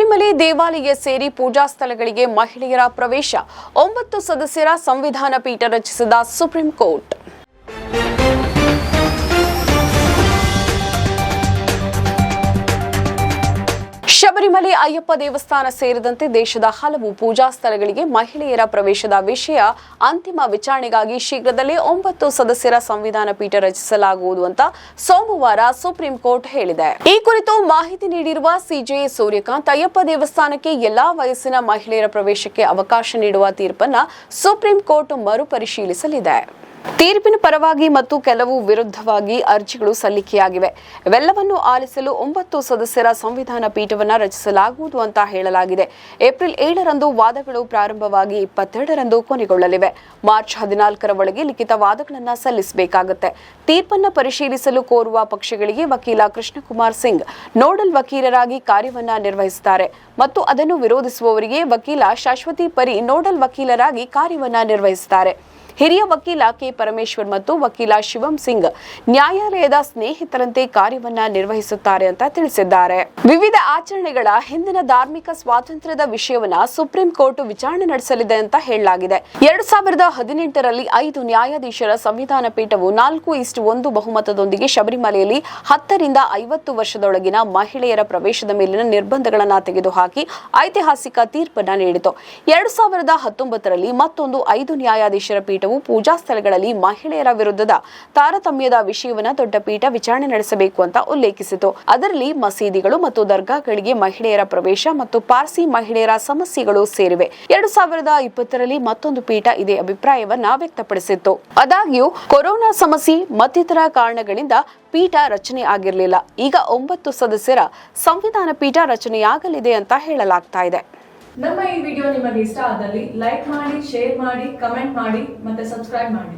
ಶಬರಿಮಲೆ ದೇವಾಲಯ ಸೇರಿ ಪೂಜಾ ಸ್ಥಳಗಳಿಗೆ ಮಹಿಳೆಯರ ಪ್ರವೇಶ 9 ಸದಸ್ಯರ ಸಂವಿಧಾನ ಪೀಠ ರಚಿಸಿದ ಸುಪ್ರೀಂ ಕೋರ್ಟ್. ಶಬರಿಮಲೆ ಅಯ್ಯಪ್ಪ ದೇವಸ್ಥಾನ ಸೇರಿದಂತೆ ದೇಶದ ಹಲವು ಪೂಜಾ ಸ್ಥಳಗಳಿಗೆ ಮಹಿಳೆಯರ ಪ್ರವೇಶದ ವಿಷಯ ಅಂತಿಮ ವಿಚಾರಣೆಗಾಗಿ ಶೀಘ್ರದಲ್ಲೇ 9 ಸದಸ್ಯರ ಸಂವಿಧಾನ ಪೀಠ ರಚಿಸಲಾಗುವುದು ಅಂತ ಸೋಮವಾರ ಸುಪ್ರೀಂ ಕೋರ್ಟ್ ಹೇಳಿದೆ. ಈ ಕುರಿತು ಮಾಹಿತಿ ನೀಡಿರುವ ಸಿಜೆ ಸೂರ್ಯಕಾಂತ್, ಅಯ್ಯಪ್ಪ ದೇವಸ್ಥಾನಕ್ಕೆ ಎಲ್ಲಾ ವಯಸ್ಸಿನ ಮಹಿಳೆಯರ ಪ್ರವೇಶಕ್ಕೆ ಅವಕಾಶ ನೀಡುವ ತೀರ್ಪನ್ನು ಸುಪ್ರೀಂ ಕೋರ್ಟ್ ಮರುಪರಿಶೀಲಿಸಲಿದೆ. ತೀರ್ಪಿನ ಪರವಾಗಿ ಮತ್ತು ಕೆಲವು ವಿರುದ್ಧವಾಗಿ ಅರ್ಜಿಗಳು ಸಲ್ಲಿಕೆಯಾಗಿವೆ. ಇವೆಲ್ಲವನ್ನು ಆಲಿಸಲು 9 ಸದಸ್ಯರ ಸಂವಿಧಾನ ಪೀಠವನ್ನು ರಚಿಸಲಾಗುವುದು ಅಂತ ಹೇಳಲಾಗಿದೆ. ಏಪ್ರಿಲ್ 7ರಂದು ವಾದಗಳು ಪ್ರಾರಂಭವಾಗಿ 22ರಂದು ಕೊನೆಗೊಳ್ಳಲಿವೆ. ಮಾರ್ಚ್ 14ರ ಒಳಗೆ ಲಿಖಿತ ವಾದಗಳನ್ನು ಸಲ್ಲಿಸಬೇಕಾಗುತ್ತೆ. ತೀರ್ಪನ್ನು ಪರಿಶೀಲಿಸಲು ಕೋರುವ ಪಕ್ಷಗಳಿಗೆ ವಕೀಲ ಕೃಷ್ಣಕುಮಾರ್ ಸಿಂಗ್ ನೋಡಲ್ ವಕೀಲರಾಗಿ ಕಾರ್ಯವನ್ನ ನಿರ್ವಹಿಸುತ್ತಾರೆ ಮತ್ತು ಅದನ್ನು ವಿರೋಧಿಸುವವರಿಗೆ ವಕೀಲ ಶಾಶ್ವತಿ ಪರಿ ನೋಡಲ್ ವಕೀಲರಾಗಿ ಕಾರ್ಯವನ್ನ ನಿರ್ವಹಿಸುತ್ತಾರೆ. ಹಿರಿಯ ವಕೀಲ ಕೆ ಪರಮೇಶ್ವರ್ ಮತ್ತು ವಕೀಲ ಶಿವಂ ಸಿಂಗ್ ನ್ಯಾಯಾಲಯದ ಸ್ನೇಹಿತರಂತೆ ಕಾರ್ಯವನ್ನ ನಿರ್ವಹಿಸುತ್ತಾರೆ ಅಂತ ತಿಳಿಸಿದ್ದಾರೆ. ವಿವಿಧ ಆಚರಣೆಗಳ ಹಿಂದಿನ ಧಾರ್ಮಿಕ ಸ್ವಾತಂತ್ರ್ಯದ ವಿಷಯವನ್ನ ಸುಪ್ರೀಂ ಕೋರ್ಟ್ ವಿಚಾರಣೆ ನಡೆಸಲಿದೆ ಅಂತ ಹೇಳಲಾಗಿದೆ. 2018ರಲ್ಲಿ 5 ನ್ಯಾಯಾಧೀಶರ ಸಂವಿಧಾನ ಪೀಠವು 4:1 ಬಹುಮತದೊಂದಿಗೆ ಶಬರಿಮಲೆಯಲ್ಲಿ 10 ರಿಂದ 50 ವರ್ಷದೊಳಗಿನ ಮಹಿಳೆಯರ ಪ್ರವೇಶದ ಮೇಲಿನ ನಿರ್ಬಂಧಗಳನ್ನು ತೆಗೆದುಹಾಕಿ ಐತಿಹಾಸಿಕ ತೀರ್ಪನ್ನು ನೀಡಿತು. 2019ರಲ್ಲಿ ಮತ್ತೊಂದು 5 ನ್ಯಾಯಾಧೀಶರ ಪೀಠ ಪೂಜಾ ಸ್ಥಳಗಳಲ್ಲಿ ಮಹಿಳೆಯರ ವಿರುದ್ಧದ ತಾರತಮ್ಯದ ವಿಷಯವನ್ನ ದೊಡ್ಡ ಪೀಠ ವಿಚಾರಣೆ ನಡೆಸಬೇಕು ಅಂತ ಉಲ್ಲೇಖಿಸಿತು. ಅದರಲ್ಲಿ ಮಸೀದಿಗಳು ಮತ್ತು ದರ್ಗಾಗಳಿಗೆ ಮಹಿಳೆಯರ ಪ್ರವೇಶ ಮತ್ತು ಪಾರ್ಸಿ ಮಹಿಳೆಯರ ಸಮಸ್ಯೆಗಳು ಸೇರಿವೆ. 2020ರಲ್ಲಿ ಮತ್ತೊಂದು ಪೀಠ ಇದೇ ಅಭಿಪ್ರಾಯವನ್ನ ವ್ಯಕ್ತಪಡಿಸಿತ್ತು. ಆದಾಗ್ಯೂ ಕೊರೋನಾ ಸಮಸ್ಯೆ ಮತ್ತಿತರ ಕಾರಣಗಳಿಂದ ಪೀಠ ರಚನೆ ಆಗಿರಲಿಲ್ಲ. ಈಗ 9 ಸದಸ್ಯರ ಸಂವಿಧಾನ ಪೀಠ ರಚನೆಯಾಗಲಿದೆ ಅಂತ ಹೇಳಲಾಗ್ತಾ ಇದೆ. ನಮ್ಮ ಈ ವಿಡಿಯೋ ನಿಮಗೆ ಇಷ್ಟ ಆದಲ್ಲಿ ಲೈಕ್ ಮಾಡಿ, ಶೇರ್ ಮಾಡಿ, ಕಮೆಂಟ್ ಮಾಡಿ ಮತ್ತೆ ಸಬ್ಸ್ಕ್ರೈಬ್ ಮಾಡಿ.